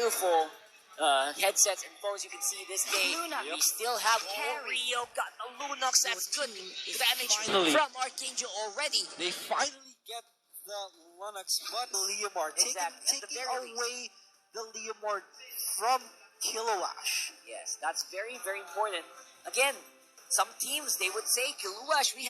beautiful headsets and phones you can see this day. We still have Rio got the Lunox. That's good damage from Arkangel already. They finally get the Lunox, but Leomord taking away the Leomord from Kilowash. Yes, that's very, very important. Again, some teams, they would say, Kilowash, we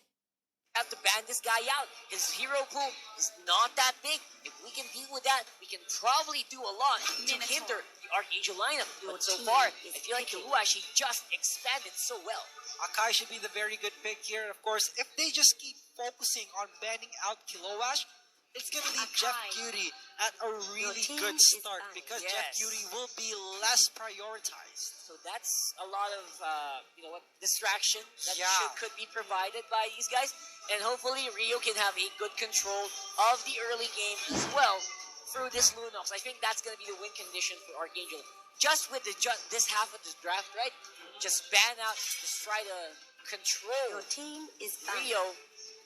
have to ban this guy out. His hero pool is not that big. If we can deal with that, we can probably do a lot to hinder the Arkangel lineup. But so far, I feel like Kilowash, he just expanded so well. Akai should be the very good pick here. Of course, if they just keep focusing on banning out Kilowash, it's going to leave Jeff Cutie at a really good start because Jeff Cutie will be less prioritized. So that's a lot of, distraction that could be provided by these guys. And hopefully Rio can have a good control of the early game as well through this Lunox. I think that's going to be the win condition for Arkangel. Just with this half of the draft, right? Just ban out, just try to control Rio.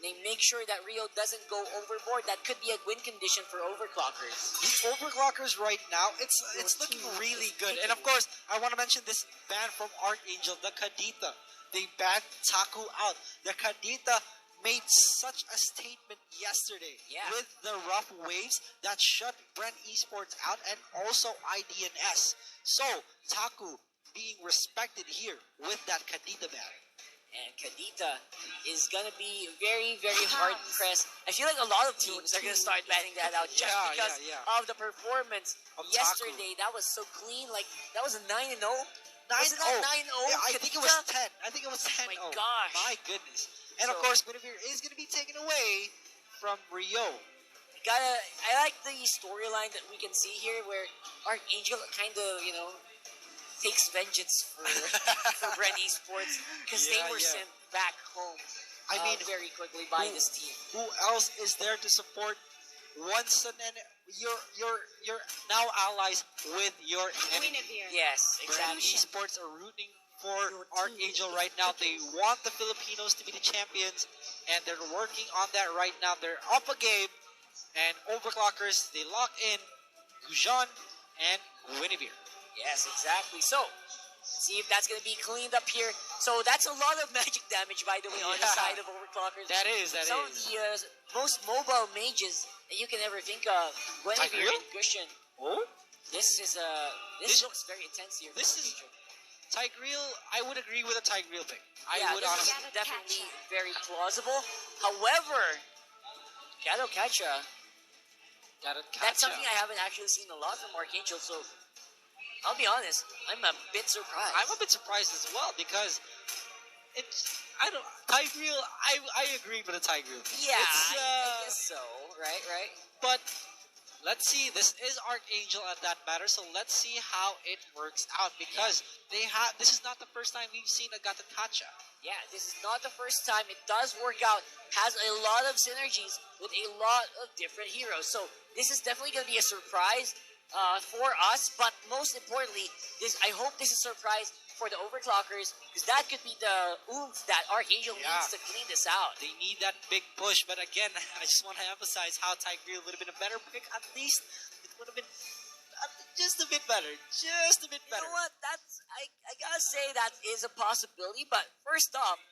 They make sure that Rio doesn't go overboard. That could be a win condition for Overclockers. The Overclockers right now, it's looking really good. And of course, I want to mention this ban from Arkangel, the Kadita. They banned Taku out. The Kadita made such a statement yesterday with the rough waves that shut Brent Esports out and also IDNS. So, Taku being respected here with that Kadita ban. And Kadita is going to be very, very hard-pressed. I feel like a lot of teams are going to start banning that out just because of the performance yesterday. That was so clean. Like, that was a 9-0. Wasn't that 9-0? Yeah, I think it was 10. I think it was 10-0. Oh my gosh. My goodness. And of course, Guinevere is going to be taken away from Rio. I like the storyline that we can see here where Arkangel kind of, takes vengeance for Brent Esports because they were sent back home very quickly by this team. Who else is there to support once and your now allies with your enemy? Yes, exactly. Brent Esports are rooting for Arkangel right now. They want the Filipinos to be the champions, and they're working on that right now. They're up a game, and Overclockers, they lock in Gujan and Guinevere. Yes, exactly. So, let's see if that's going to be cleaned up here. So, that's a lot of magic damage, by the way, on the side of Overclockers. That is. Some of the most mobile mages that you can ever think of. Guinevere and Gushin. Oh? This looks very intense here. This is Tigreal. I would agree with a Tigreal pick. I would this honestly. is definitely very plausible. However, Gato-Kacha, that's something I haven't actually seen a lot from Arkangel, so I'll be honest, I'm a bit surprised. I'm a bit surprised as well because Tigreal, I agree with a Tigreal. Yeah, I guess so. Right. But let's see, this is Arkangel at that matter, so let's see how it works out because this is not the first time we've seen a Gato-Kacha. Yeah, this is not the first time. It does work out. Has a lot of synergies with a lot of different heroes. So this is definitely going to be a surprise for us, but most importantly, I hope this is a surprise for the Overclockers, because that could be the oomph that Arkangel needs to clean this out. They need that big push, but again, I just want to emphasize how Tigreal would have been a better pick. At least it would have been just a bit better. Just a bit better. You know what? I gotta say that is a possibility, but first off,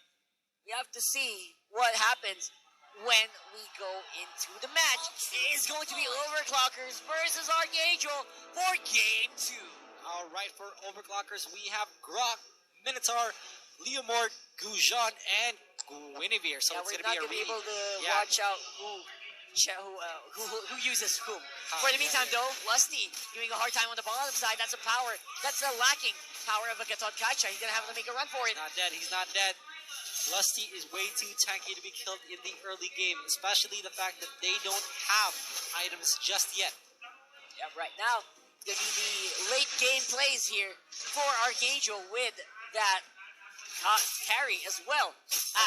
we have to see what happens when we go into the match. It is going to be Overclockers versus Arkangel for Game 2. All right, for Overclockers, we have Grok, Minotaur, Leomord, Gujan, and Guinevere. So it's going to be a really... We're not going to be able to watch out who uses whom. For the meantime, though, Lusty doing a hard time on the bottom side. That's a power. That's a lacking power of a Gato-Kacha. He's going to have to make a run for it. He's not dead. Lusty is way too tanky to be killed in the early game, especially the fact that they don't have items just yet. Yeah, right now, it's going to be the late game plays here for Arkangel with that carry as well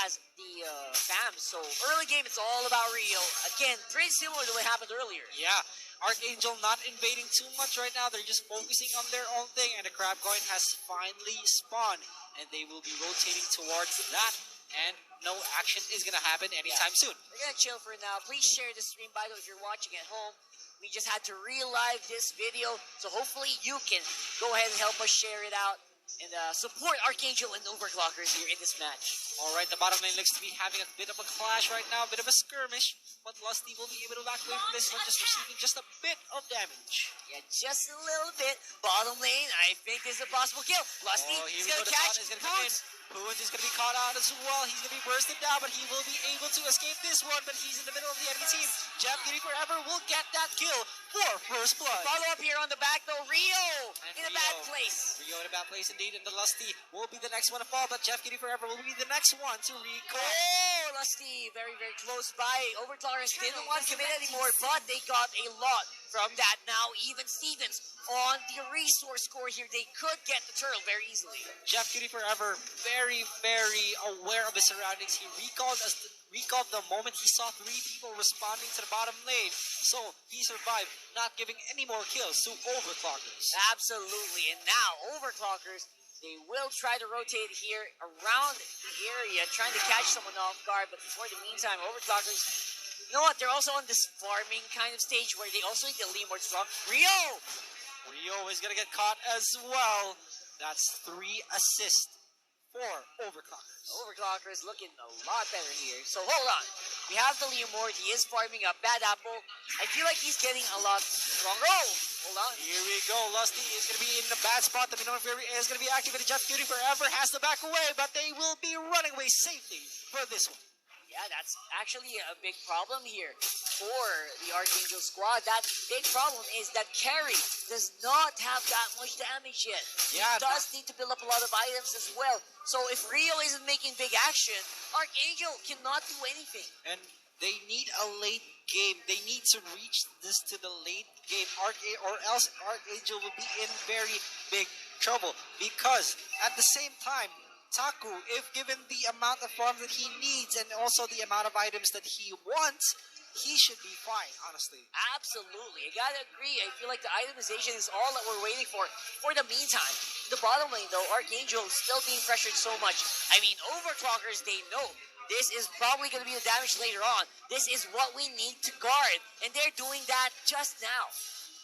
as the fam. So early game, it's all about Rio. Again, pretty similar to what happened earlier. Yeah, Arkangel not invading too much right now. They're just focusing on their own thing, and the Crab Coin has finally spawned, and they will be rotating towards that, and no action is going to happen anytime soon. We're going to chill for now. Please share the stream, by the way, if you're watching at home. We just had to relive this video, so hopefully you can go ahead and help us share it out and support Arkangel and Overclockers here in this match. Alright, the bottom lane looks to be having a bit of a clash right now, a bit of a skirmish, but Lusty will be able to back away from this one, just receiving just a bit of damage. Yeah, just a little bit. Bottom lane, I think this is a possible kill. Lusty is going to catch. Poons is going to be caught out as well. He's going to be bursted down, but he will be able to escape this one, but he's in the middle of the enemy team. Jeff Beauty Forever will get that kill for first blood. Follow up here on the back, though. Rio in a bad place. Rio in a bad place indeed, and the Lusty will be the next one to fall, but Jeff Beauty Forever will be the next one to recall. Oh, Lusty, very, very close by. Overclockers didn't want to commit anymore, but they got a lot from that. Now, even Stevens on the resource score here, they could get the turtle very easily. Jeff Beauty Forever, very, very aware of his surroundings. He recalled the moment he saw 3 people responding to the bottom lane. So he survived, not giving any more kills to Overclockers. Absolutely, and now Overclockers, they will try to rotate here around the area, trying to catch someone off guard, but for the meantime, Overclockers, you know what, they're also on this farming kind of stage where they also need to lean more strong. Rio is going to get caught as well. That's 3 assists for Overclockers. Overclockers looking a lot better here. So hold on. We have the Leomord. He is farming up. Bad Apple. I feel like he's getting a lot stronger. Oh, hold on. Here we go. Lusty is going to be in a bad spot. The Minnow Fury is going to be activated. Jeff Beauty Forever has to back away, but they will be running away safely for this one. Yeah, that's actually a big problem here for the Arkangel squad. That big problem is that Carry does not have that much damage yet. Yeah, he does need to build up a lot of items as well. So if Rio isn't making big action, Arkangel cannot do anything. And they need a late game. They need to reach this to the late game, or else Arkangel will be in very big trouble. Because at the same time, Taku, if given the amount of farm that he needs and also the amount of items that he wants, he should be fine, honestly. Absolutely. I gotta agree. I feel like the itemization is all that we're waiting for. For the meantime, the bottom lane, though, Arkangel is still being pressured so much. I mean, Overclockers, they know this is probably going to be the damage later on. This is what we need to guard, and they're doing that just now.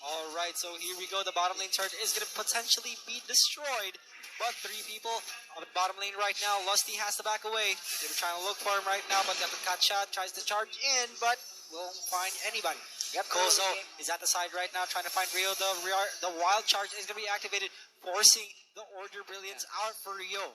All right, so here we go. The bottom lane turret is going to potentially be destroyed. But 3 people on the bottom lane right now. Lusty has to back away. They were trying to look for him right now, but Katcha tries to charge in, but won't find anybody. Yep, Kozo is at the side right now trying to find Rio. The wild charge is going to be activated, forcing the Order Brilliance out for Rio.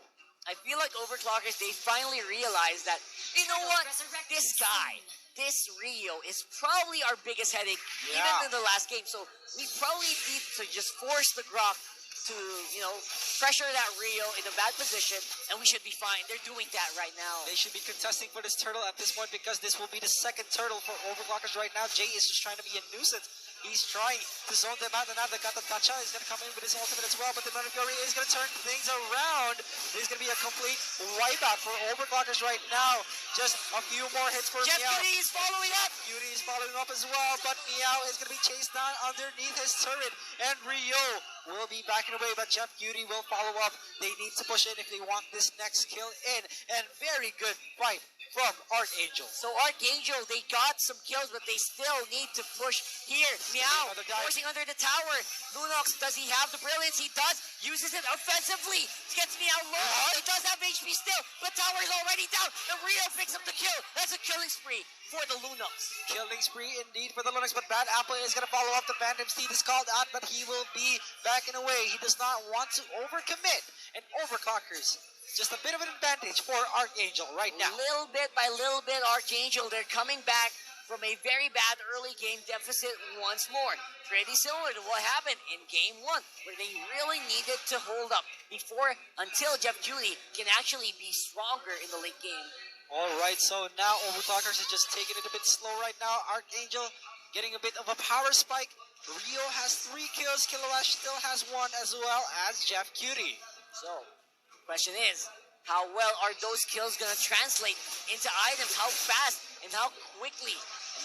I feel like Overclockers, they finally realized that, you know what, this guy, this Rio is probably our biggest headache, even in the last game. So we probably need to just force the Grok to, you know, pressure that Rio in a bad position, and we should be fine. They're doing that right now. They should be contesting for this turtle at this point because this will be the second turtle for Overclockers right now. Jay is just trying to be a nuisance. He's trying to zone them out, and now the Katcha is going to come in with his ultimate as well, but the Minnow Fury is going to turn things around. This is going to be a complete wipeout for Overclockers right now. Just a few more hits for Jeff Meow. Beauty is following up. Beauty is following up as well, but Meow is going to be chased down underneath his turret, and Rio will be backing away, but Jeff Beauty will follow up. They need to push in if they want this next kill in, and very good fight from Arkangel. So Arkangel, they got some kills, but they still need to push here. Meow, forcing under the tower. Lunox, does he have the brilliance? He does. Uses it offensively. Gets Meow low. He does have HP still, but tower is already down. And Rio picks up the kill. That's a killing spree for the Lunox. Killing spree indeed for the Lunox, but Bad Apple is going to follow up. The Phantom Steed is called out, but he will be backing away. He does not want to overcommit. And Overclockers, just a bit of an advantage for Arkangel right now. Little bit by little bit, Arkangel, they're coming back from a very bad early game deficit once more. Pretty similar to what happened in game 1, where they really needed to hold up until Jeff Beauty can actually be stronger in the late game. All right, so now Overclockers is just taking it a bit slow right now. Arkangel getting a bit of a power spike. Rio has 3 kills. Kilowatt still has 1, as well as Jeff Cutie. So, question is, how well are those kills going to translate into items? How fast and how quickly?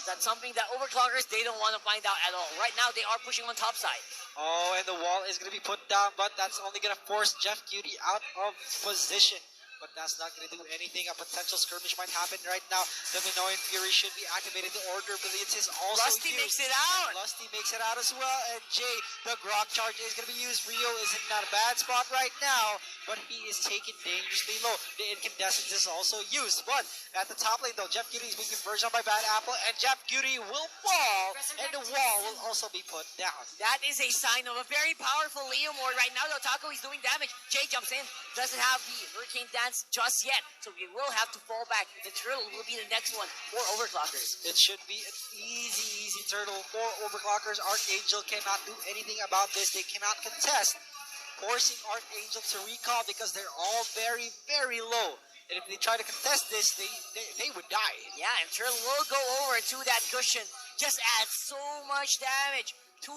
That's something that Overclockers, they don't want to find out at all. Right now, they are pushing on top side. Oh, and the wall is going to be put down, but that's only going to force Jeff Cutie out of position. but that's not going to do anything. A potential skirmish might happen right now. The Minoan Fury should be activated. The Order of Brilliance is also Lusty used. makes it out. Lusty makes it out as well, and Jay, the Grok charge is going to be used. Rio is in not a bad spot right now, but he is taken dangerously low. The Incandescence is also used, but at the top lane though, Jeff Cutie is being converged on by Bad Apple, and Jeff Cutie will fall, and the wall will also be put down. That is a sign of a very powerful Leo Mord. Right now, though, Taco is doing damage. Jay jumps in, doesn't have the Hurricane Dance just yet, so we will have to fall back. The turtle will be the next one for Overclockers. It should be an easy turtle for Overclockers. Arkangel cannot do anything about this. They cannot contest, forcing Arkangel to recall because they're all very low. And if they try to contest this, they would die. Yeah, and Turtle will go over to that cushion. Just adds so much damage to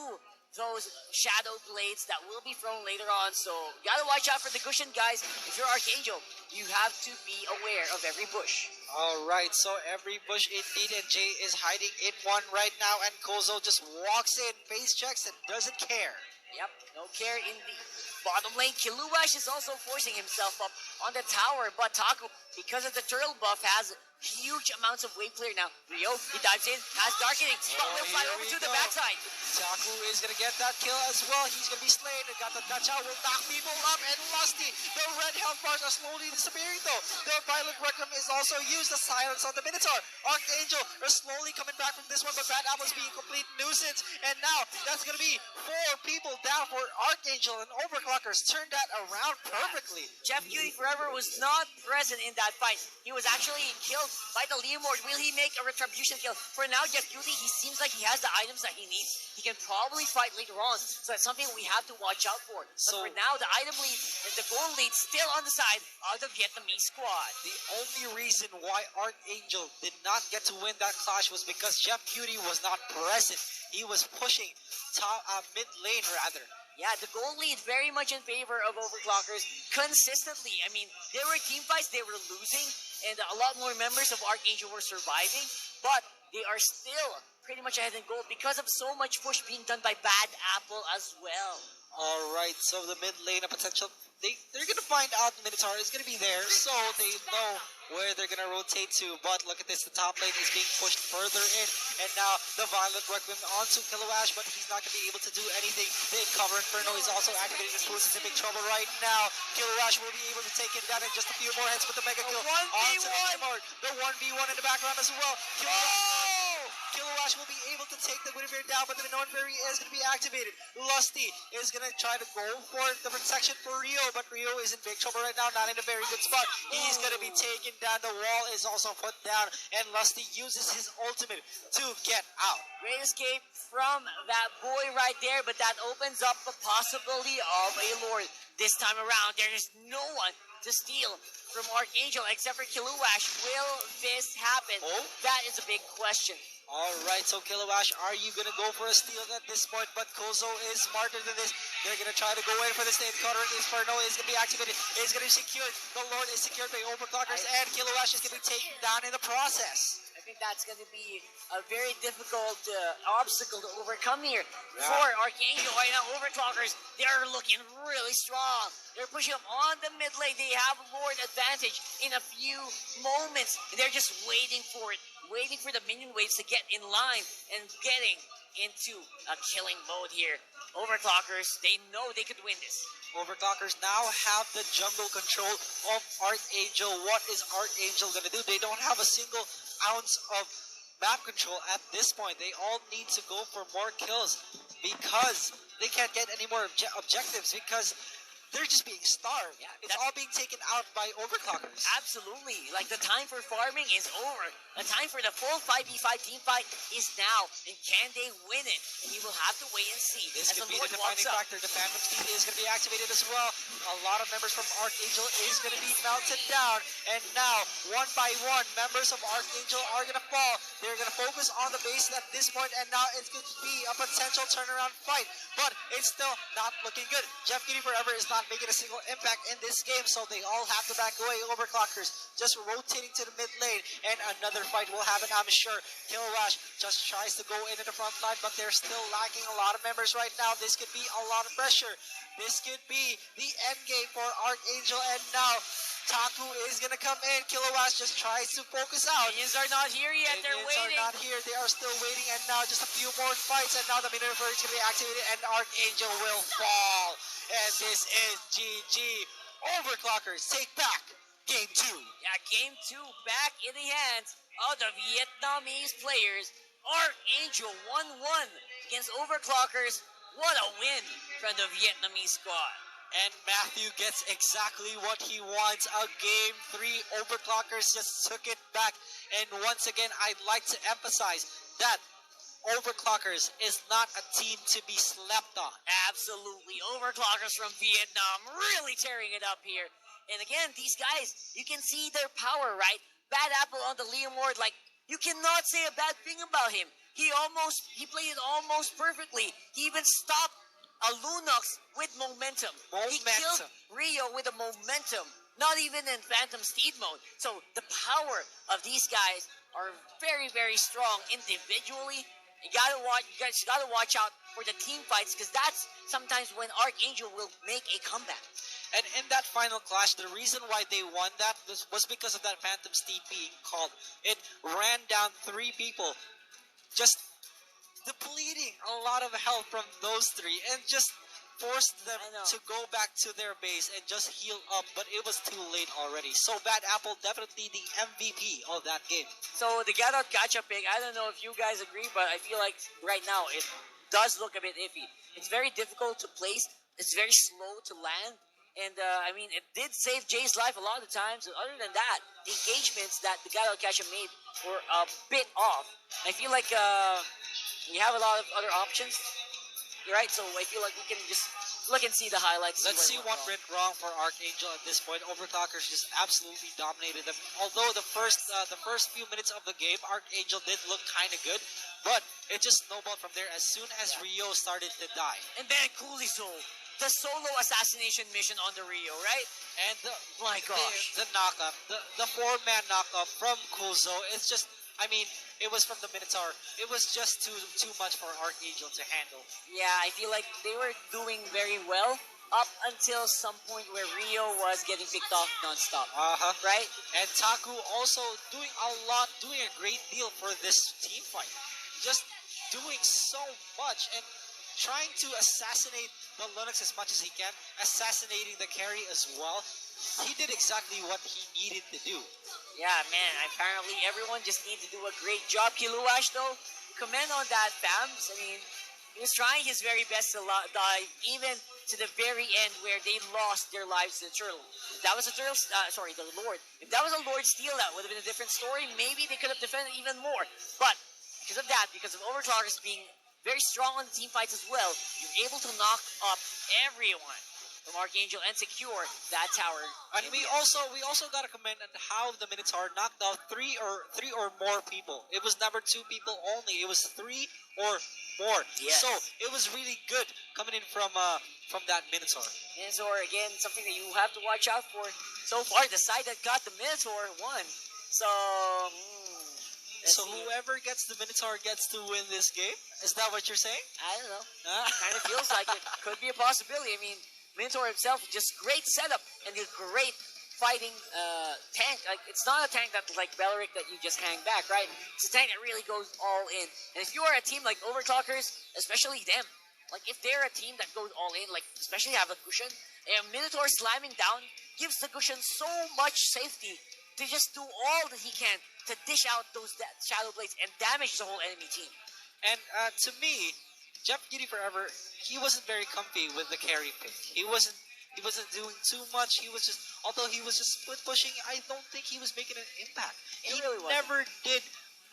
those shadow blades that will be thrown later on. So, you gotta watch out for the cushion, guys. If you're Arkangel, you have to be aware of every bush. Alright, so every bush indeed, and Jay is hiding in one right now, and Kozo just walks in, face checks, and doesn't care. Yep, no care in the bottom lane. Kiluash is also forcing himself up on the tower, but Taku, because of the turtle buff, has huge amounts of wave clear now. Rio, he dives in, has darkening, but will fly over to the backside. Taku is going to get that kill as well. He's going to be slain, and got the touch out, will knock people up, and Lusty, the red health bars are slowly disappearing though. The Violet Requiem is also used to silence on the Minotaur. Arkangel are slowly coming back from this one, but Bad Apple's being a complete nuisance, and now that's going to be 4 people down for Arkangel, and Overclockers turned that around perfectly. Jeff Cutie Forever was not present in that fight. He was actually killed by the Leomord. Will he make a retribution kill? For now, Jeff Cutie, he seems like he has the items that he needs. He can probably fight later on, so that's something we have to watch out for. But for now, the item lead, the gold lead, still on the side of the Vietnamese squad. The only reason why Arkangel did not get to win that clash was because Jeff Cutie was not present. He was pushing mid lane rather. Yeah, the gold lead very much in favor of Overclockers consistently. I mean, there were team fights they were losing, and a lot more members of Arkangel were surviving, but they are still pretty much ahead in gold because of so much push being done by Bad Apple as well. Alright, so the mid lane, a potential... They're going to find out Minotaur is going to be there, so they know where they're going to rotate to. But look at this, the top lane is being pushed further in, and now the Violet Requiem onto Kiloash, but he's not going to be able to do anything. The Cover Inferno is also activated. Fools is in big trouble right now. Kiloash will be able to take it down in just a few more hits with the Mega Kill. 1v1! The 1v1 in the background as well. Kiloash will be able to take the Winterbeard down, but the Minoan Fury is going to be activated. Lusty is going to try to go for the protection for Rio, but Rio is in big trouble right now, not in a very good spot. He's going to be taken down. The wall is also put down, and Lusty uses his ultimate to get out. Great escape from that boy right there, but that opens up the possibility of a Lord. This time around, there is no one to steal from Arkangel except for Kiluash. Will this happen? That is a big question. Alright, so Kiloash, are you going to go for a steal at this point? But Kozo is smarter than this. They're going to try to go in for the state. Cutter Inferno is going to be activated. It's going to be secured. The Lord is secured by Overclockers, and Kiloash is going to be taken down in the process. I think that's going to be a very difficult obstacle to overcome here for Arkangel. Right now, Overclockers, they're looking really strong. They're pushing up on the mid lane. They have Lord advantage in a few moments. They're just waiting for it, waiting for the minion waves to get in line and getting into a killing mode here. Overclockers, they know they could win this. Overclockers now have the jungle control of Arkangel. What is Arkangel going to do? They don't have a single ounce of map control at this point. They all need to go for more kills because they can't get any more objectives because they're just being starved. Yeah, it's all being taken out by Overclockers. Absolutely. Like, the time for farming is over. The time for the full 5v5 team fight is now. And can they win it? And you will have to wait and see. This could be the defining factor. The Phantom Steed is going to be activated as well. A lot of members from Arkangel is going to be melted down. And now, one by one, members of Arkangel are going to fall. They're going to focus on the base at this point, and now it's going to be a potential turnaround fight. But it's still not looking good. Jeff Kitty Forever is not making a single impact in this game, so they all have to back away. Overclockers just rotating to the mid lane, and another fight will happen, I'm sure. Kiloash just tries to go into the front line, but they're still lacking a lot of members right now. This could be a lot of pressure. This could be the end game for Arkangel, and now Taku is gonna come in. Kilowatt just tries to focus out. Minions are not here yet. They're Minions waiting. are not here. They are still waiting, and now just a few more fights, and now the Minion is gonna be activated, and Arkangel will fall. And this is GG. Overclockers take back game 2. Yeah, game 2 back in the hands of the Vietnamese players. Arkangel 1-1 against Overclockers. What a win from the Vietnamese squad. And Matthew gets exactly what he wants. A game 3. Overclockers just took it back. And once again, I'd like to emphasize that Overclockers is not a team to be slept on. Absolutely. Overclockers from Vietnam really tearing it up here. And again, these guys, you can see their power, right? Bad Apple on the Liam Ward, like, you cannot say a bad thing about him. He played it almost perfectly. He even stopped a Lunox with momentum. He killed Rio with a momentum. Not even in Phantom Steed mode. So the power of these guys are very, very strong individually. You guys gotta watch out for the team fights, because that's sometimes when Arkangel will make a comeback. And in that final clash, the reason why they won that was because of that Phantom Steed being called. It ran down 3 people, just depleting a lot of health from those 3, and just forced them to go back to their base and just heal up, but it was too late already. So Bad Apple definitely the MVP of that game. So the get out gacha pick, I don't know if you guys agree, but I feel like right now it does look a bit iffy. It's very difficult to place. It's very slow to land. And, I mean, it did save Jay's life a lot of the times. Other than that, the engagements that the Gato Gacha made were a bit off. I feel like we have a lot of other options, right? So I feel like we can just look and see the highlights. Let's see what went wrong for Arkangel at this point. Overclockers just absolutely dominated them. Although the first few minutes of the game, Arkangel did look kind of good, but it just snowballed from there as soon as Rio started to die. And then Colesium, the solo assassination mission on the Rio, right? And my gosh, the knockup, the 4-man knockup from Kuzo, it's just, I mean, it was from the Minotaur. It was just too much for Arkangel to handle. Yeah, I feel like they were doing very well up until some point where Rio was getting picked off nonstop. Right? And Taku also doing a great deal for this team fight. Just doing so much and trying to assassinate the Lunox as much as he can, assassinating the carry as well. He did exactly what he needed to do. Yeah, man, apparently everyone just needs to do a great job. Kiluash, though, commend on that, Fams. I mean, he was trying his very best to dive, even to the very end where they lost their lives to the turtle. If that was a turtle, the Lord. If that was a Lord steal, that would have been a different story. Maybe they could have defended even more. But because of that, because of Overclockers being very strong on the team fights as well, you're able to knock up everyone from Arkangel and secure that tower. And we also got to commend on how the Minotaur knocked out three or more people. It was never 2 people only. It was 3 or more. Yes. So it was really good coming in from that Minotaur. Minotaur, again, something that you have to watch out for. So far, the side that got the Minotaur won. So whoever gets the Minotaur gets to win this game? Is that what you're saying? I don't know. Kind of feels like it. Could be a possibility. I mean, Minotaur himself, just great setup and a great fighting tank. Like, it's not a tank that like Belleric that you just hang back, right? It's a tank that really goes all in. And if you are a team like Overclockers, especially them, like if they're a team that goes all in, like especially have a Gushen, and Minotaur slamming down gives the Gushen so much safety to just do all that he can to dish out those Shadow Blades and damage the whole enemy team. And to me, Jeff Giddy Forever, he wasn't very comfy with the carry pick. He wasn't doing too much. He was just, although he was just split pushing, I don't think he was making an impact. He really never did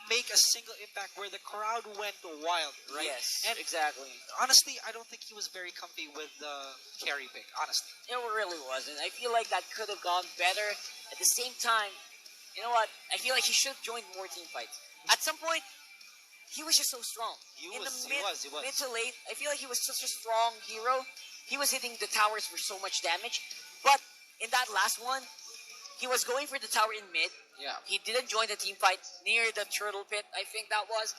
make a single impact where the crowd went wild, right? Yes, and exactly. Honestly, I don't think he was very comfy with the carry pick, honestly. It really wasn't. I feel like that could have gone better. At the same time, you know what? I feel like he should have joined more team fights. At some point, he was just so strong. He was. Mid to late, I feel like he was such a strong hero. He was hitting the towers for so much damage. But in that last one, he was going for the tower in mid. Yeah. He didn't join the team fight near the turtle pit, I think that was.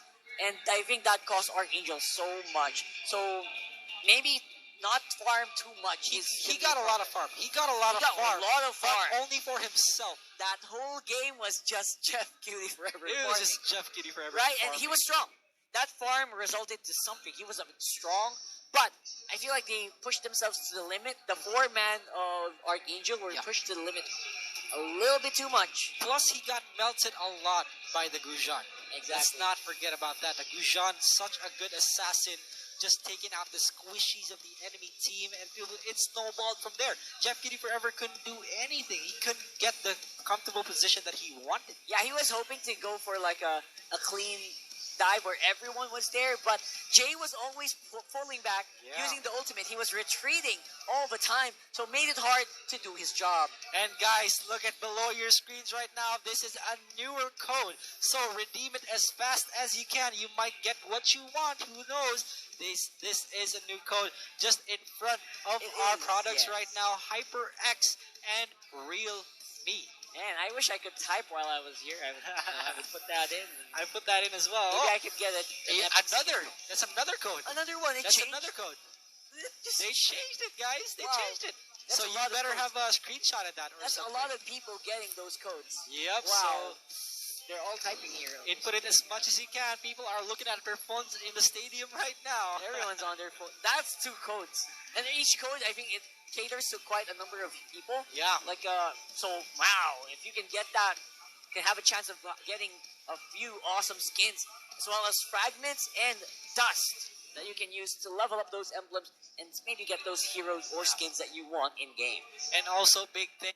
And I think that cost Arkangel so much. So maybe not farm too much. He got a lot of farm. He got a lot of farm. A lot of farm. But only for himself. That whole game was just Jeff Kitty forever. It was just Jeff Kitty forever. Right, and he was strong. That farm resulted to something. He was strong, but I feel like they pushed themselves to the limit. The 4-man of Arkangel were pushed to the limit a little bit too much. Plus, he got melted a lot by the Gujan. Exactly. Let's not forget about that. The Gujan, such a good assassin, just taking out the squishies of the enemy team, and it snowballed from there. Jeff Kitty forever couldn't do anything. He couldn't get the comfortable position that he wanted. Yeah, he was hoping to go for like a clean dive where everyone was there, but Jay was always pulling back using the ultimate. He was retreating all the time, so it made it hard to do his job. And guys, look at below your screens right now. This is a newer code, so redeem it as fast as you can. You might get what you want. Who knows? This is a new code just in front of our products right now. HyperX and Real Me. Man, I wish I could type while I was here. I would put that in. I put that in as well. Maybe I could get it. That's another code. Another one. That's another code. They changed it, guys. They changed it. So you better have a screenshot of that. That's a lot of people getting those codes. Yep. Wow. So they're all typing here. Input it as much as you can. People are looking at their phones in the stadium right now. Everyone's on their phone. That's 2 codes. And each code, I think it caters to quite a number of people. Yeah. Like, so, wow. If you can get that, you can have a chance of getting a few awesome skins, as well as fragments and dust that you can use to level up those emblems and maybe get those heroes or skins that you want in-game. And also, big thing.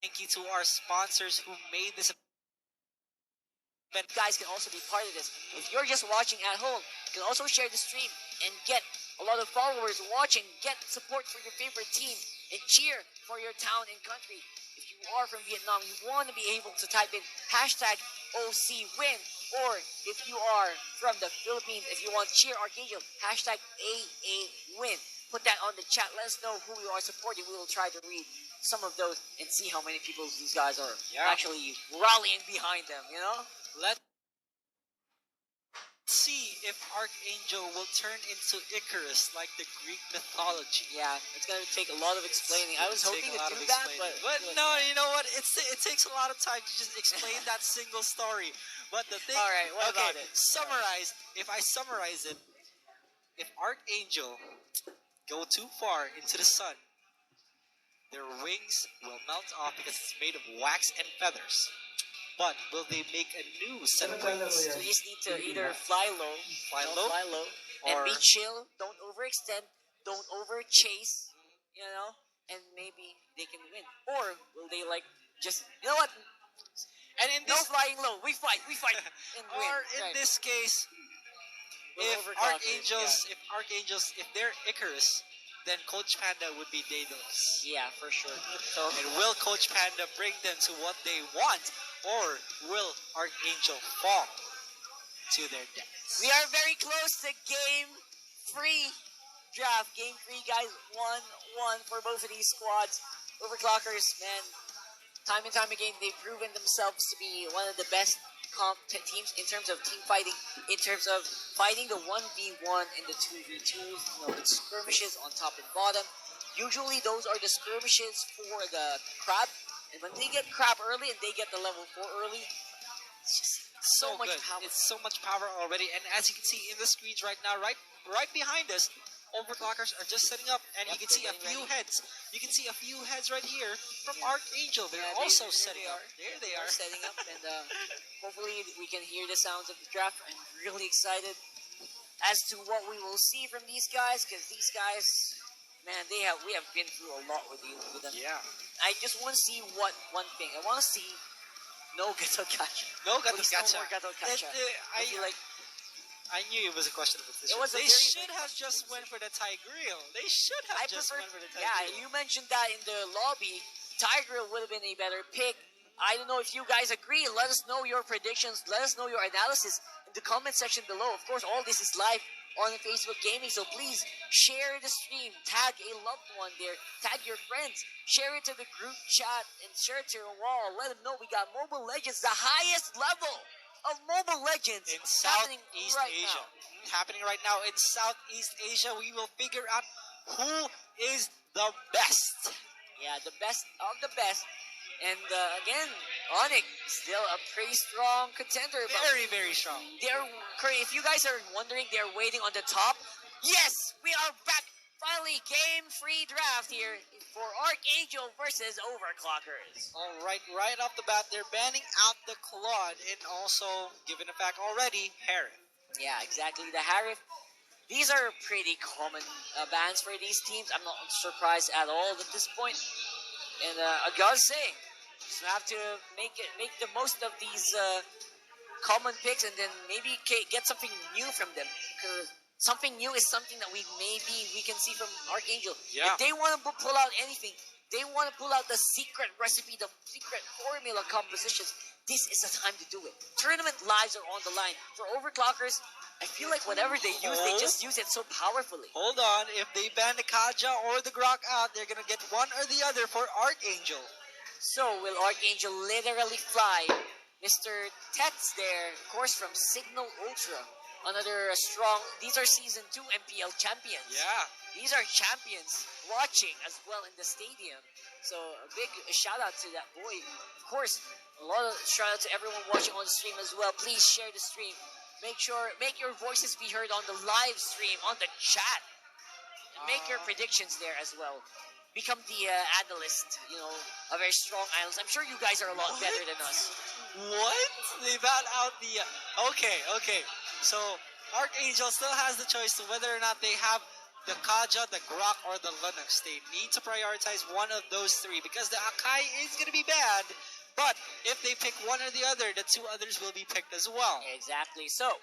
Thank you to our sponsors who made this event. You guys can also be part of this. If you're just watching at home, you can also share the stream and get a lot of followers watching, get support for your favorite team, and cheer for your town and country. If you are from Vietnam, you want to be able to type in hashtag OCWin, or if you are from the Philippines, if you want cheer Arkangel, hashtag AAWin. Put that on the chat. Let us know who you are supporting. We will try to read some of those and see how many people these guys are actually rallying behind them, you know? Let's see if Arkangel will turn into Icarus like the Greek mythology. Yeah, it's going to take a lot of explaining. I was hoping to do that, but no, you know what? It takes a lot of time to just explain that single story. But the thing... All right, what about it? If I summarize it, if Arkangel go too far into the sun, their wings will melt off because it's made of wax and feathers. But will they make a new set of wings? So you just need to either fly low, and or be chill. Don't overextend. Don't overchase. You know, and maybe they can win. Or will they just you know what? And in No this, flying low. We fight, and win. or in this case, if Arkangels, if they're Icarus, then Coach Panda would be Daedalus. Yeah, for sure. So, and will Coach Panda bring them to what they want, or will Arkangel fall to their deaths? We are very close to game 3 draft. Game 3, guys. 1-1 for both of these squads. Overclockers, man, time and time again, they've proven themselves to be one of the best teams in terms of team fighting, in terms of fighting the 1v1 and the 2v2s, the skirmishes on top and bottom. Usually those are the skirmishes for the crab, and when they get crab early and they get the level 4 early, it's just so much power. It's so much power already, and as you can see in the screens right now, right behind us, Overclockers are just setting up, and you can see a few heads. You can see a few heads right here from Arkangel. They're also setting up. There they are. Setting up, and hopefully we can hear the sounds of the draft. I'm really excited. as to what we will see from these guys, because these guys, man, we have been through a lot with them. Yeah. I just want to see one thing. I want to see no Gato Gacha. No Gato Please, Gacha. No more Gato Gacha. I feel like I knew it was a questionable decision. They should have just went for the Tigreal. They should have went for the Tigreal. Yeah, you mentioned that in the lobby. Tigreal would have been a better pick. I don't know if you guys agree. Let us know your predictions. Let us know your analysis in the comment section below. Of course, all this is live on Facebook Gaming, so please share the stream. Tag a loved one there. Tag your friends. Share it to the group chat and share it to your wall. Let them know we got Mobile Legends, the highest level of Mobile Legends in Southeast Asia. Happening right now in Southeast Asia. We will figure out who is the best. Yeah, the best of the best. And again, Onic still a pretty strong contender. Very, very strong. If you guys are wondering, they're waiting on the top. Yes, we are back. Finally, game-free draft here for Arkangel versus Overclockers. All right, right off the bat, they're banning out the Claude and also, given the fact already, Harith. Yeah, exactly. The Harith. These are pretty common bans for these teams. I'm not surprised at all at this point. And I gotta say, you have to make the most of these common picks, and then maybe get something new from them. Because something new is something that we can see from Arkangel. Yeah. If they want to pull out anything, they want to pull out the secret recipe, the secret formula compositions. This is the time to do it. Tournament lives are on the line. For Overclockers, I feel like whatever they use, they just use it so powerfully. Hold on. If they ban the Kaja or the Grok out, they're going to get one or the other for Arkangel. So, will Arkangel literally fly? Mr. Tets there, of course, from Signal Ultra. Another strong... These are Season 2 MPL champions. Yeah. These are champions watching as well in the stadium. So, a big shout-out to that boy. Of course, a lot of shout-out to everyone watching on the stream as well. Please share the stream. Make your voices be heard on the live stream, on the chat. And make your predictions there as well. Become the analyst, a very strong analyst. I'm sure you guys are a lot better than us. What? They bowed out the... Okay. So, Arkangel still has the choice to whether or not they have the Kaja, the Grok, or the Linux. They need to prioritize one of those three because the Akai is going to be bad. But if they pick one or the other, the two others will be picked as well. Exactly. So,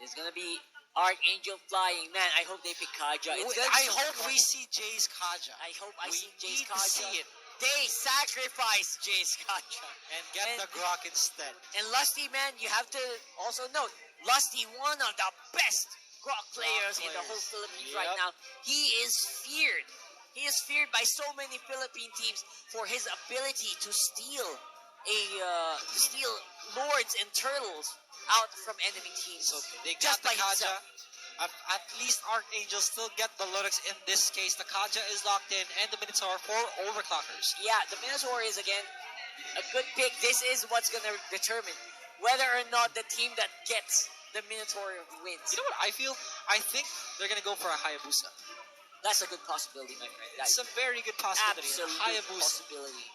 it's going to be Arkangel flying. Man, I hope they pick Kaja. I hope we see Jay's Kaja. I hope I see Jay's Kaja. We need to see it. They sacrifice Jay's Kaja. And get the Grok instead. And Lusty, man, you have to also note, Lusty, one of the best Grok players in the whole Philippines right now. He is feared. He is feared by so many Philippine teams for his ability to steal lords and turtles out from enemy teams. Okay, they got the Kaja. At least Arkangel still get the Linux in this case. The Kaja is locked in, and the Minotaur for Overclockers. Yeah, the Minotaur is, again, a good pick. This is what's going to determine whether or not the team that gets the Minotaur wins. You know what I feel? I think they're going to go for a Hayabusa. That's a good possibility, my friend. It's a very good possibility. Absolute Hayabusa. possibility.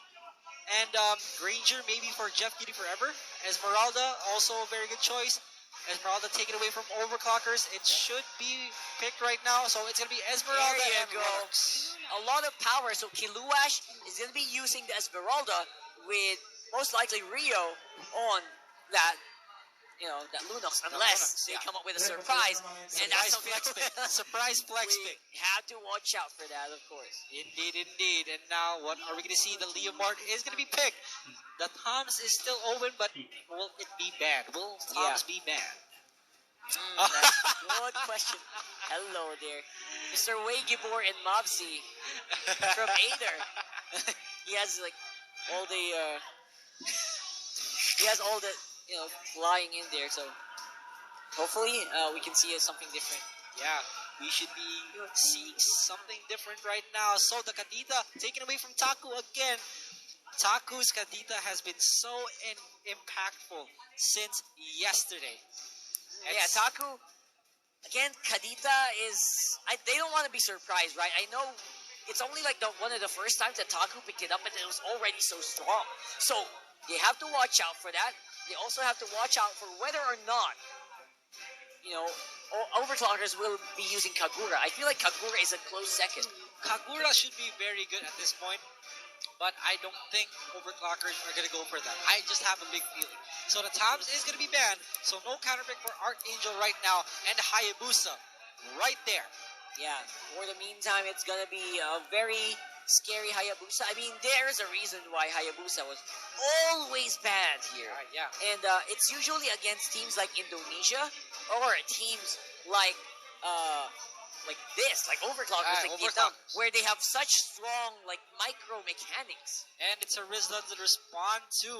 And Granger maybe for Jeff Kitty Forever. Esmeralda, also a very good choice. Esmeralda taken away from Overclockers. It should be picked right now, so it's going to be Esmeralda and Linux. A lot of power, so Kiluash is going to be using the Esmeralda with most likely Rio on that, that Lunox, unless they come up with a surprise. And that's flex pick. Surprise flex pick. We have to watch out for that, of course. Indeed. And now, what are we going to see? The Leomart is going to be picked. The Toms is still open, but will it be banned? Will Toms be banned? That's a good question. Hello there. Mr. Waygibor and Mobsy from Aether. He has all the flying in there, so hopefully we can see something different. Yeah, we should be seeing something different right now. So the Kadita taken away from Taku again. Taku's Kadita has been so impactful since yesterday. Yeah, Taku, again, Kadita is... they don't want to be surprised, right? I know it's only one of the first times that Taku picked it up, and it was already so strong. So, they have to watch out for that. They also have to watch out for whether or not, Overclockers will be using Kagura. I feel like Kagura is a close second. Kagura should be very good at this point, but I don't think Overclockers are going to go for that. I just have a big feeling. So the Toms is going to be banned, so no counterpick for Arkangel right now, and Hayabusa right there. Yeah, for the meantime, it's going to be a very scary Hayabusa. I mean, there's a reason why Hayabusa was always banned here. Yeah. And it's usually against teams like Indonesia or teams like this, like Overclockers, Overclockers, where they have such strong like micro mechanics. And it's a Rizla to respond to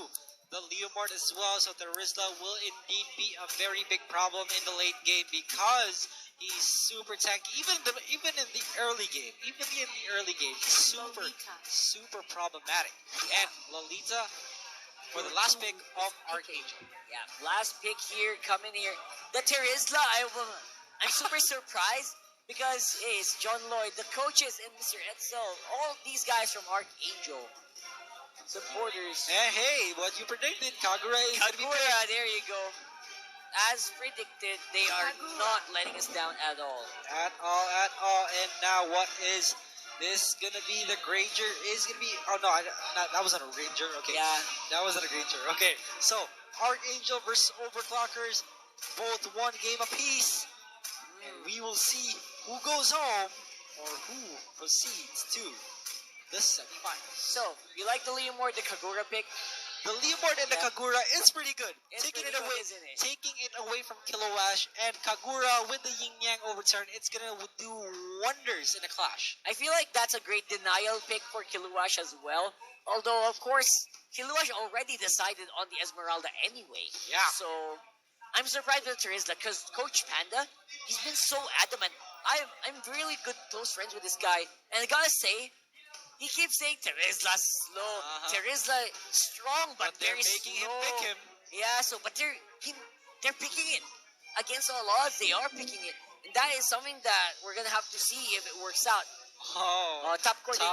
the Leomord as well, so the Rizla will indeed be a very big problem in the late game because he's super tanky. Even in the early game, he's super problematic. And Lolita for the last pick of Arkangel. Yeah, last pick here, coming here. The Terizla, I'm super surprised because it's John Lloyd, the coaches, and Mr. Edsel, all these guys from Arkangel supporters. Hey, what you predicted, Kagura is going to be picked. There you go. As predicted, they are not letting us down at all. At all. And now what is this going to be? The Granger is going to be... Oh, no, that wasn't a Ranger. Okay. Yeah. That wasn't a Granger. Okay, so Arkangel versus Overclockers, both one game apiece. And we will see who goes home or who proceeds to the semifinals. So, you like the Leomord, the Kagura pick? The Leomord and the Kagura is pretty good. It's taking pretty it away, good, isn't it? taking it away from Kilowash and Kagura with the Yin Yang overturn. It's gonna do wonders in a clash. I feel like that's a great denial pick for Kiluash as well. Although, of course, Kiluash already decided on the Esmeralda anyway. Yeah. So, I'm surprised with Terizla because Coach Panda, he's been so adamant. I'm really good close friends with this guy, and I gotta say, he keeps saying Terizla slow, Terizla strong, but they're very making slow. him pick him. Yeah, so but they're picking it against all odds. They are picking it, and that is something that we're gonna have to see if it works out. Top court in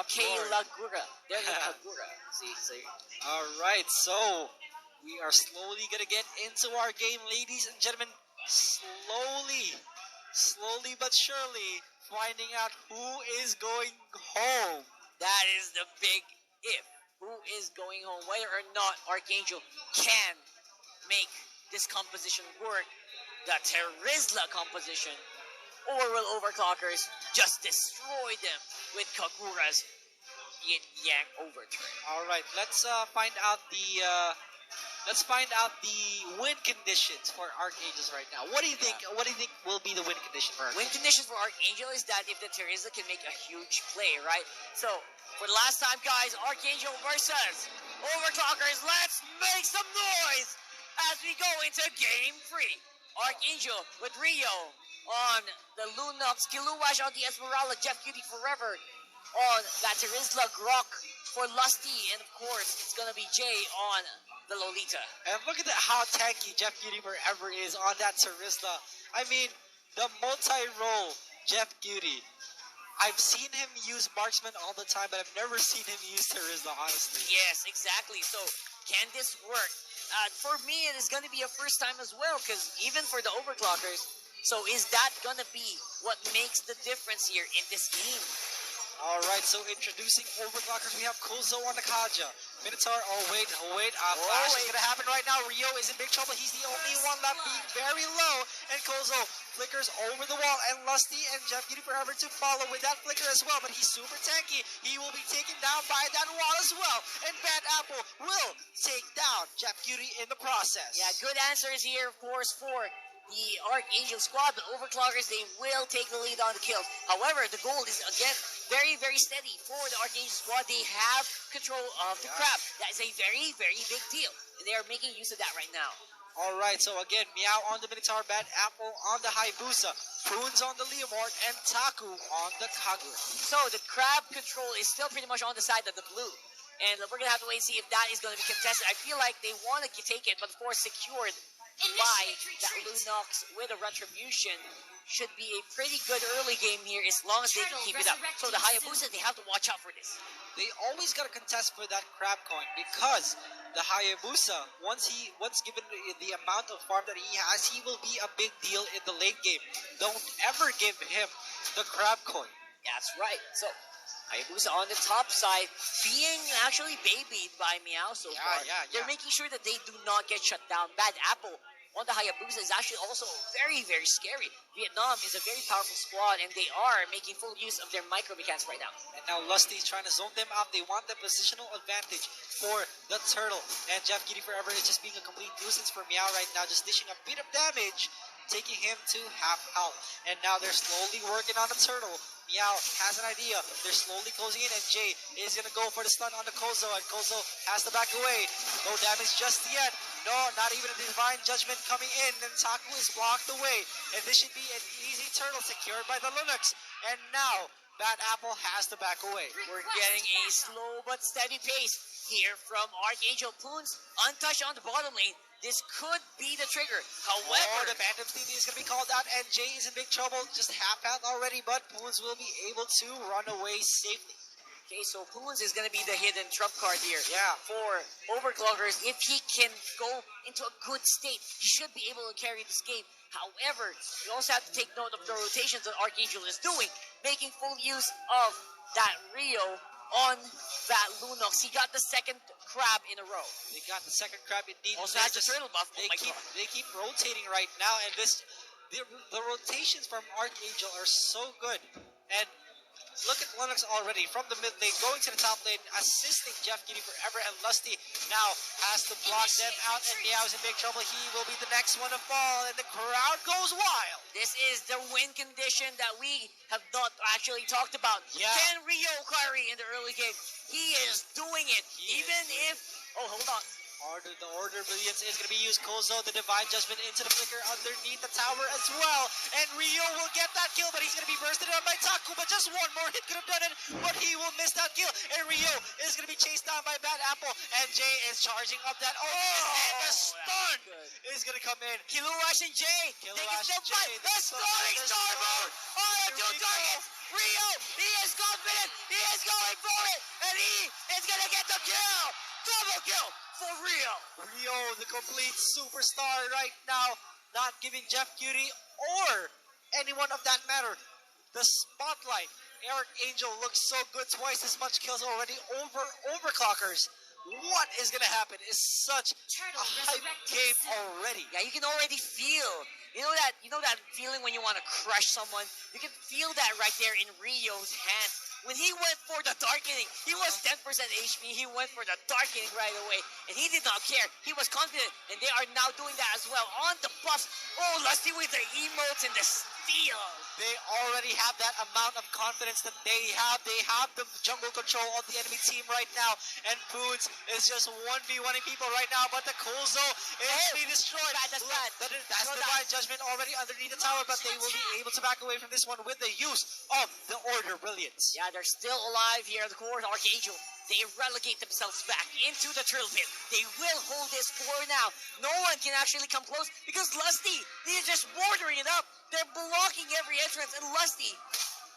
Lagura. There's Kagura. See. All right, so we are slowly gonna get into our game, ladies and gentlemen. Slowly but surely, finding out who is going home. That is the big if. Who is going home? Whether or not Arkangel can make this composition work, the Terizla composition, or will Overclockers just destroy them with Kagura's Yin Yang overturn? All right, let's find out the win conditions for Archangels right now. What do you think? What do you think will be the win condition for Archangel? Win condition for Arkangel is that if the Terizla can make a huge play, right? So for the last time, guys, Arkangel versus Overclockers. Let's make some noise as we go into Game 3. Arkangel with Rio on the Lunox, Kiluwash on the Esmeralda, Jeff Cutie Forever on that Terizla Grok for Lusty, and of course, it's gonna be Jay on the Lolita. And look at how tanky Jeff Cutie Forever is on that Terizla. I mean, the multi-role Jeff Cutie. I've seen him use Marksman all the time, but I've never seen him use Terizla, honestly. Yes, exactly. So, can this work? For me, it is going to be a first time as well, because even for the Overclockers, so is that going to be what makes the difference here in this game? Alright, so introducing Overclockers, we have Kozo on the Kaja. Minotaur, wait. Flash is gonna happen right now. Rio is in big trouble. He's the only one left being very low. And Kozo flickers over the wall. And Lusty and Jeff Cutie Forever to follow with that flicker as well. But he's super tanky. He will be taken down by that wall as well. And Bad Apple will take down Jeff Cutie in the process. Yeah, good answers here, of course, for the Arkangel squad, but Overclockers, they will take the lead on the kills. However, the goal is, again, very, very steady for the Arkangel squad. They have control of the crab. That is a very, very big deal. And they are making use of that right now. Alright, so again, Meow on the Minotaur, Bad Apple on the Hayabusa, Prunes on the Leomord, and Taku on the Kagura. So the crab control is still pretty much on the side of the blue. And we're going to have to wait and see if that is going to be contested. I feel like they want to take it, but of course secured by that Lunox with a Retribution should be a pretty good early game here as long as they can keep it up. So the Hayabusa, they have to watch out for this. They always got to contest for that crab coin because the Hayabusa, once given the amount of farm that he has, he will be a big deal in the late game. Don't ever give him the crab coin. That's right. So Hayabusa on the top side, being actually babied by Meow so far. They're making sure that they do not get shut down. Bad Apple on the Hayabusa is actually also very, very scary. Vietnam is a very powerful squad, and they are making full use of their micro mechanics right now. And now Lusty is trying to zone them out. They want the positional advantage for the turtle. And Jeff Giddy Forever is just being a complete nuisance for Meow right now, just dishing a bit of damage, taking him to half health. And now they're slowly working on the turtle. Meow has an idea. They're slowly closing in, and Jay is going to go for the stun on the Kozo, and Kozo has to back away. No damage just yet. No, not even a Divine Judgment coming in, and Taku is blocked away. And this should be an easy turtle secured by the Linux. And now, Bad Apple has to back away. We're getting a slow but steady pace here from Arkangel. Poons untouched on the bottom lane. This could be the trigger. However, the Phantom Steam is going to be called out, and Jay is in big trouble. Just half out already, but Poons will be able to run away safely. Okay, so Poons is going to be the hidden trump card here. Yeah. For Overclockers, if he can go into a good state, he should be able to carry this game. However, you also have to take note of the rotations that Arkangel is doing, making full use of that Rio on that Lunox. He got the second crab in a row. They got the second crab indeed. Also has the turtle buff. They keep rotating right now, and the rotations from Arkangel are so good. And look at Linux already from the mid lane, going to the top lane, assisting Jeff Giddy Forever, and Lusty now has to block them out, and Meow's in big trouble. He will be the next one to fall, and the crowd goes wild. This is the win condition that we have not actually talked about. Yeah. Can Rio carry in the early game? He is doing it, even if... Oh, hold on. The Order Brilliance is going to be used. Kozo, the Divine Judgment into the flicker underneath the tower as well. And Rio will get that kill, but he's going to be bursted on by Taku. But just one more hit could have done it, but he will miss that kill. And Rio is going to be chased down by Bad Apple. And Jay is charging up that and the stun is going to come in. Kiluash and Jay, they can still fight. The stunning star mode on the two targets. Rio, he is confident. He is going for it. And he is going to get the kill. Double kill for Rio. Rio, the complete superstar right now, not giving Jeff Cutie or anyone of that matter the spotlight. Arkangel looks so good, twice as much kills already over Overclockers. What is going to happen is such a hype game already. Yeah, you can already feel. You know that feeling when you want to crush someone? You can feel that right there in Rio's hand. When he went for the darkening, he was 10% HP. He went for the darkening right away, and he did not care. He was confident, and they are now doing that as well. On the buffs. Oh, Lusty with the emotes and the steal. They already have that amount of confidence that they have. They have the jungle control of the enemy team right now, and Boots is just 1v1ing people right now, but the Kozo is being destroyed. That's bad. That's Divine Judgment already underneath the tower, but they will be able to back away from this one with the use of the Order Brilliance. Yeah, they're still alive here. The core Arkangel, they relegate themselves back into the turtle pit. They will hold this for now. No one can actually come close because Lusty, they're just bordering it up. They're blocking every entrance, and Lusty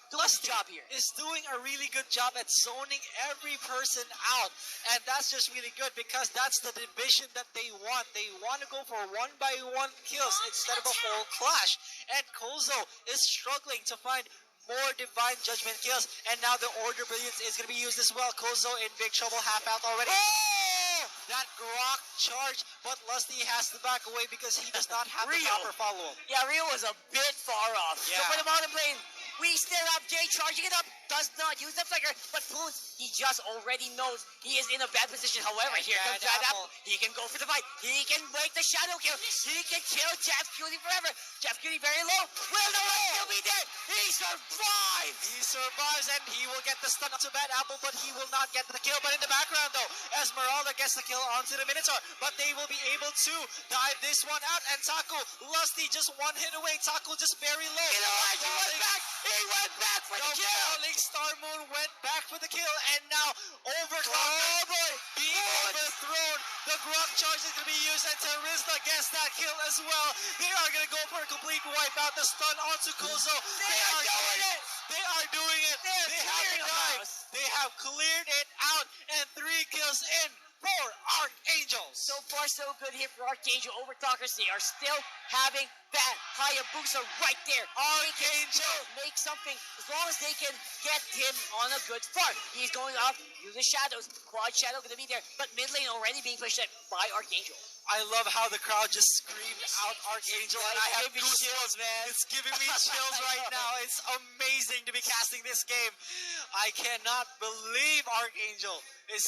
doing his job here. Is doing a really good job at zoning every person out, and that's just really good because that's the division that they want. They want to go for one-by-one kills instead of a full clash, and Kozo is struggling to find more Divine Judgment kills, and now the Order Brilliance is going to be used as well. Kozo in big trouble, half out already. Oh! That Grok charge, but Lusty has to back away because he does not have the proper follow-up. Yeah, Rio was a bit far off. Yeah. So for the bottom lane, we still have Jay charging it up. Does not use the flicker, but Poons, he just already knows he is in a bad position. However, here comes Bad Apple. He can go for the fight. He can break the shadow kill. He can kill Jeff Cutie forever. Jeff Cutie very low. Will the rest still be dead? He survives. He survives, and he will get the stun to Bad Apple, but he will not get the kill. But in the background, though, Esmeralda gets the kill onto the Minotaur, but they will be able to dive this one out. And Taku, Lusty just one hit away. Taku just very low. He went back. He went back for the The kill. falling Star Moon went back for the kill, and now Overclockers being overthrown. The Grok charge is going to be used, and Terista gets that kill as well. They are going to go for a complete wipeout. The stun onto Kozo. They are doing it. They are doing it. They have clearing the the dive. house. They have cleared it out, and 3 kills in for Arkangels. So far, so good here for Arkangel. Overclockers, they are still having that Hayabusa right there. Arkangel. Make something as long as they can get him on a good start. He's going off through the shadows. Quad shadow going to be there, but mid lane already being pushed at by Arkangel. I love how the crowd just screamed out Arkangel, and I have goosebumps, man. It's giving me chills right now. It's amazing to be casting this game. I cannot believe Arkangel is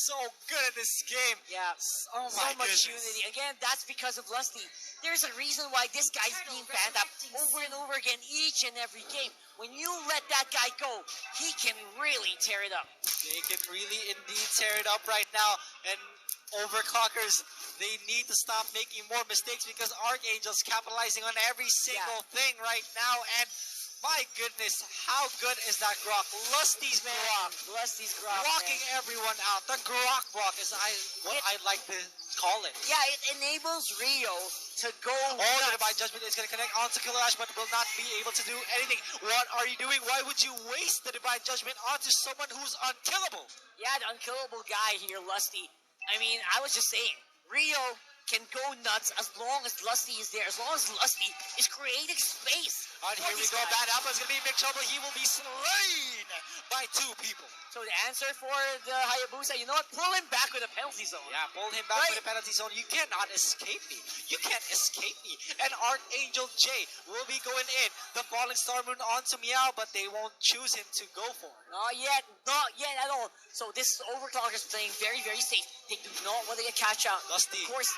so good at this game. Yeah, Oh so my much goodness. unity. Again, that's because of Lusty. There's a reason why this guy's being banned up over and over again each and every game. When you let that guy go, he can really tear it up. They can really indeed tear it up right now, and Overclockers, they need to stop making more mistakes because Arkangel's capitalizing on every single thing right now, and my goodness, how good is that Grok? Lusty's Grok. Lusty's Grok. Rocking everyone out. The Grok Rock is what I'd like to call it. Yeah, it enables Rio to go Oh, the nuts. Divine Judgment is going to connect onto Killer Ash, but will not be able to do anything. What are you doing? Why would you waste the Divine Judgment onto someone who's unkillable? Yeah, the unkillable guy here, Lusty. I mean, I was just saying, Rio can go nuts as long as Lusty is there, as long as Lusty is creating space. And here we go. Bad Alpha is going to be in big trouble. He will be slain by 2 people. So the answer for the Hayabusa, you know what? Pull him back with a penalty zone. Yeah, pull him back with a penalty zone. You cannot escape me. You can't escape me. And Arkangel J will be going in. The Falling Star Moon onto Meow, but they won't choose him to go for it. Not yet at all. So this Overclocker is playing very, very safe. They do not want to get catch out. Lusty. Of course,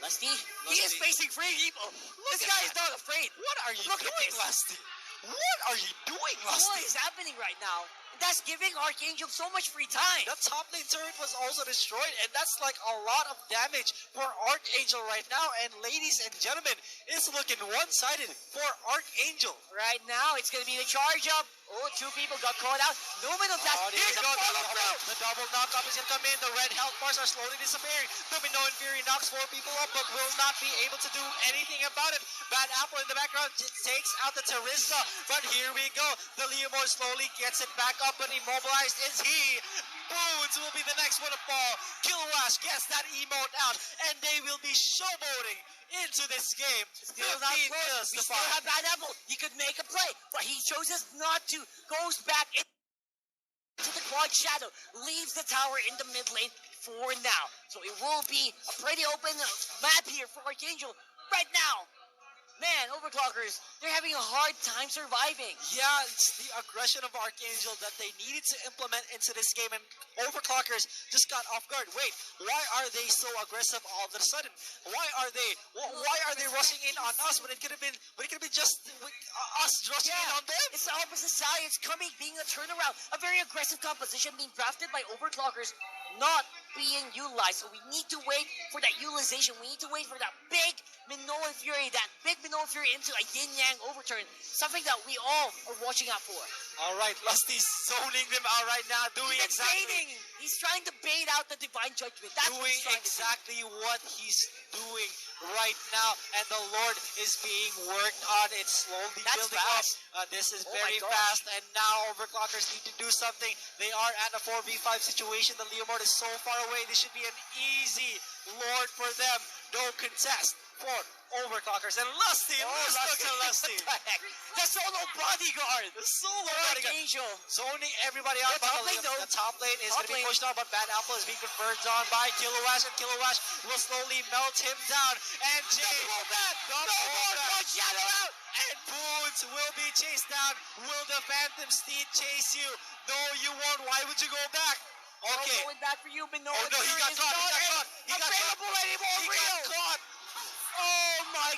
Lusty, he is facing 3 people. This guy is not afraid. What are you Look at doing, this. Lusty? What are you doing, What Lusty? is happening right now? That's giving Arkangel so much free time. The top lane turret was also destroyed, and that's like a lot of damage for Arkangel right now. And ladies and gentlemen, it's looking one-sided for Arkangel. Right now, it's going to be the charge up. Oh, 2 people got caught out. No man of that. Oh, there Here's we a go. follow through. The double knock-up is going to come in. The red health bars are slowly disappearing. Domino and Fury knocks 4 people up, but will not be able to do anything about it. Bad Apple in the background takes out the Teresa, but here we go. The Leomore slowly gets it back up, but immobilized is he. Boons will be the next one to fall. Killawash gets that emote out, and they will be showboating into this game. Still not 15 close. kills We to still 5. have Bad Apple. He could make a play, but he chooses not to. Goes back into the quad shadow. Leaves the tower in the mid lane for now. So it will be a pretty open map here for Arkangel right now. Man, Overclockers, they're having a hard time surviving. Yeah, it's the aggression of Arkangel that they needed to implement into this game, and Overclockers just got off guard. Wait, why are they so aggressive all of a sudden? Why are they rushing in on us when it could have been just us rushing in on them? It's the opposite side. It's coming, being a turnaround. A very aggressive composition being drafted by Overclockers, not being utilized. So we need to wait for that utilization. We need to wait for that big Minoan Fury, into a yin-yang overturn. Something that we all are watching out for. All right, Lusty's zoning them out right now, doing He's exactly... baiting. He's trying to bait out the Divine Judgment. That's what doing he's trying to do. exactly what he's doing right now, and the Lord is being worked on. It's slowly That's building fast. up. This is Oh my very gosh. fast, and now Overclockers need to do something. They are at a 4v5 situation. The Leomord is so far away. This should be an easy Lord for them. No contest for Overclockers. And Lusty, look at Lusty. The solo bodyguard. The solo bodyguard. Arkangel. Zoning everybody out. The top lane, though. The top lane is Top going to be lane. pushed on, but Bad Apple is being converged on by Killawash, and Killawash will slowly melt him down. And Jay, No more quad shadow out. and Boons will be chased down. Will the Phantom Steed chase you? No, you won't. Why would you go back? Okay. Going back for you, Minoan Oh no, he Fury got is caught. not He got caught. available anymore. He Rio. got caught. Oh my